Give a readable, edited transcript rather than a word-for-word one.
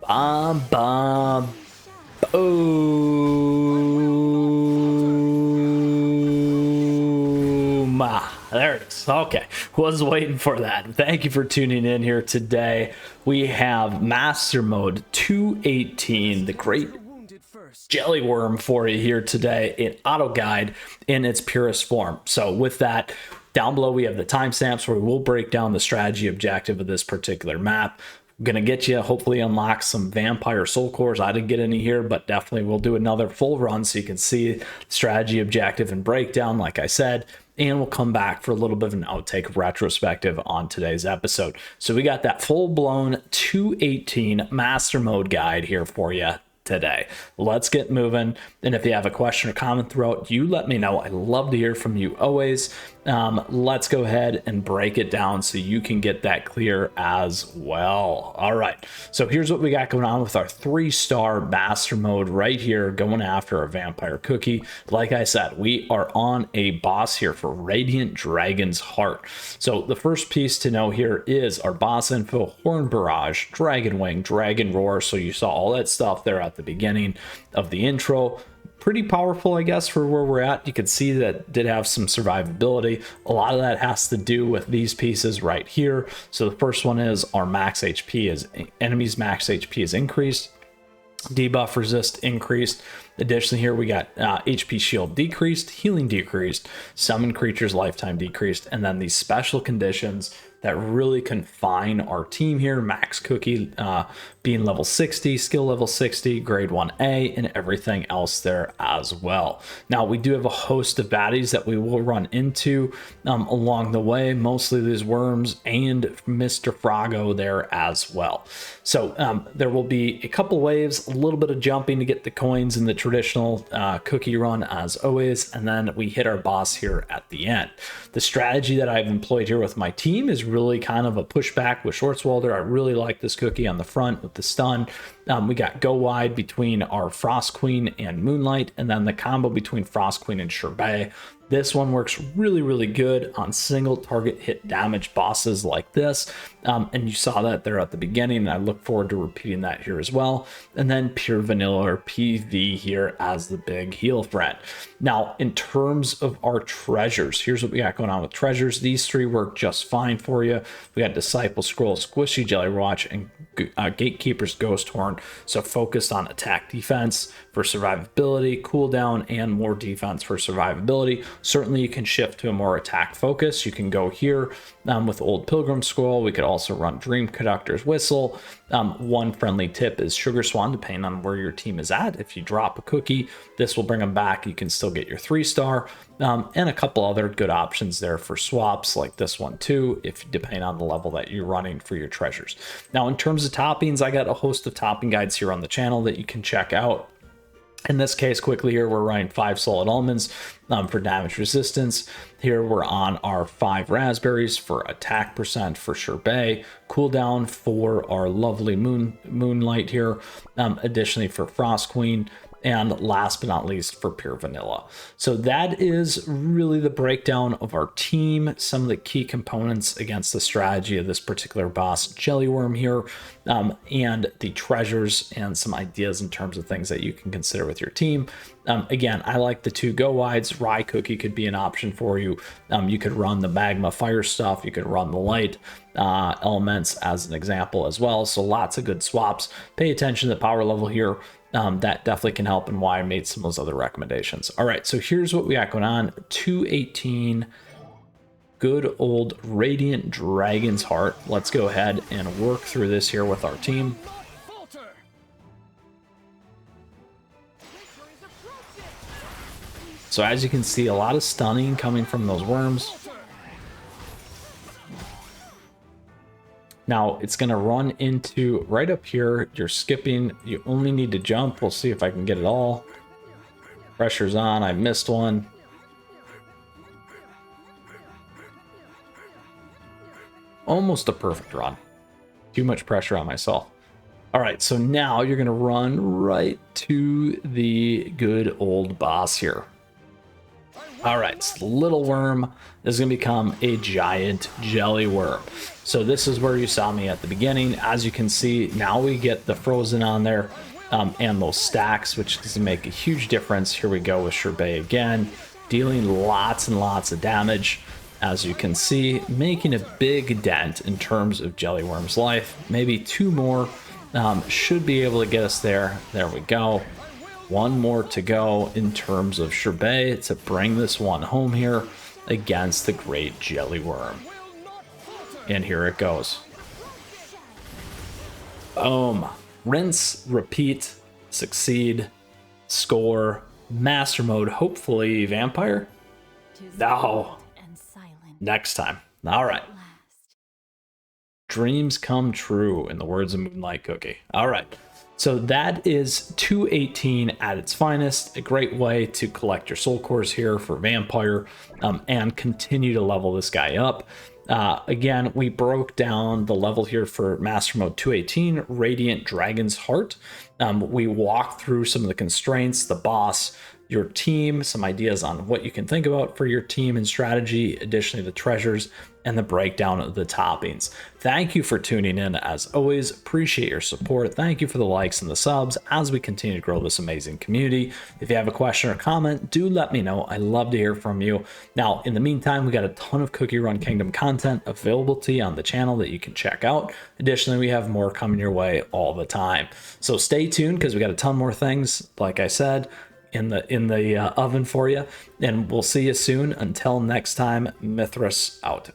Bum, bum, boom. There it is. Okay. Was waiting for that. Thank you for tuning in here today. We have Master Mode 218, the great jelly worm for you here today in auto guide in its purest form. So with that, down below we have the timestamps where we will break down the strategy objective of this particular map. I'm gonna get you hopefully unlock some vampire soul cores. I didn't get any here, but definitely we'll do another full run so you can see the strategy objective and breakdown like I said, and we'll come back for a little bit of an outtake retrospective on today's episode. So we got that full-blown 218 master mode guide here for you today. Let's get moving. And if you have a question or comment throughout, you let me know. I love to hear from you always. Let's go ahead and break it down so you can get that clear as well. All right, so here's what we got going on with our 3-star master mode right here, going after a vampire cookie. Like I said, we are on a boss here for Radiant Dragon's Heart. So the first piece to know here is our boss info: Horn Barrage, Dragon Wing, Dragon Roar. So you saw all that stuff there at the beginning of the intro. Pretty powerful, I guess, for where we're at. You can see that did have some survivability. A lot of that has to do with these pieces right here. So the first one is our max HP is enemies max HP is increased. Debuff resist increased. Additionally, here we got HP shield decreased, healing decreased, summon creatures lifetime decreased, and then these special conditions that really confine our team here. Max Cookie being level 60, skill level 60, grade 1A, and everything else there as well. Now, we do have a host of baddies that we will run into along the way, mostly these worms and Mr. Froggo there as well. So there will be a couple waves, a little bit of jumping to get the coins in the traditional cookie run as always, and then we hit our boss here at the end. The strategy that I've employed here with my team is really kind of a pushback with Schwarzwalder. I really like this cookie on the front with the stun. We got go wide between our Frost Queen and Moonlight, and then the combo between Frost Queen and Sherbet. This one works really, really good on single target hit damage bosses like this. And you saw that there at the beginning, and I look forward to repeating that here as well. And then pure vanilla or PV here as the big heal threat. Now, in terms of our treasures, here's what we got going on with treasures. These 3 work just fine for you. We got Disciple Scroll, Squishy Jelly Watch, and Gatekeeper's Ghost Horn. So focused on attack defense for survivability, cooldown, and more defense for survivability. Certainly you can shift to a more attack focus. You can go here with Old Pilgrim Scroll. We could also run Dream Conductor's Whistle. One friendly tip is Sugar Swan, depending on where your team is at. If you drop a cookie, this will bring them back. You can still get your 3-star, and a couple other good options there for swaps like this one too, if depending on the level that you're running for your treasures. Now, in terms of toppings, I got a host of topping guides here on the channel that you can check out. In this case, quickly here, we're running 5 solid almonds for damage resistance. Here we're on our 5 raspberries for attack percent for Sherbet, cooldown for our lovely Moonlight here, additionally for Frost Queen, and last but not least for pure vanilla. So that is really the breakdown of our team, some of the key components against the strategy of this particular boss Jellyworm here, and the treasures and some ideas in terms of things that you can consider with your team. Again, I like the 2 go wides. Rye Cookie could be an option for you. You could run the magma fire stuff. You could run the light elements as an example as well. So lots of good swaps. Pay attention to the power level here. That definitely can help, and why I made some of those other recommendations. All right, so here's what we got going on. 218, good old Radiant Dragon's Heart. Let's go ahead and work through this here with our team. So as you can see, a lot of stunning coming from those worms. Now it's going to run into right up here. You're skipping. You only need to jump. We'll see if I can get it all. Pressure's on. I missed one. Almost a perfect run. Too much pressure on myself. All right, so now you're going to run right to the good old boss here. All right, so the little worm is going to become a giant jelly worm. So this is where you saw me at the beginning. As you can see, now we get the frozen on there and those stacks, which is going to make a huge difference. Here we go with Sherbet again, dealing lots and lots of damage. As you can see, making a big dent in terms of Jelly Worm's life. Maybe 2 more should be able to get us there. There we go. 1 more to go in terms of Sherbet to bring this one home here against the great Jelly Worm. And here it goes. Boom. Rinse, repeat, succeed, score, master mode, hopefully vampire? No. Next time. All right. Dreams come true, in the words of Moonlight Cookie. All right. So that is 218 at its finest. A great way to collect your soul cores here for vampire and continue to level this guy up. Again, we broke down the level here for Master Mode 218, Radiant Dragon's Heart. We walked through some of the constraints, the boss, your team, some ideas on what you can think about for your team and strategy, additionally the treasures, and the breakdown of the toppings. Thank you for tuning in. As always, appreciate your support. Thank you for the likes and the subs as we continue to grow this amazing community. If you have a question or comment, do let me know. I love to hear from you. Now, in the meantime, we got a ton of CookieRun Kingdom content available to you on the channel that you can check out. Additionally, we have more coming your way all the time. So stay tuned because we got a ton more things, like I said, in the oven for you, and we'll see you soon. Until next time, Mythras out.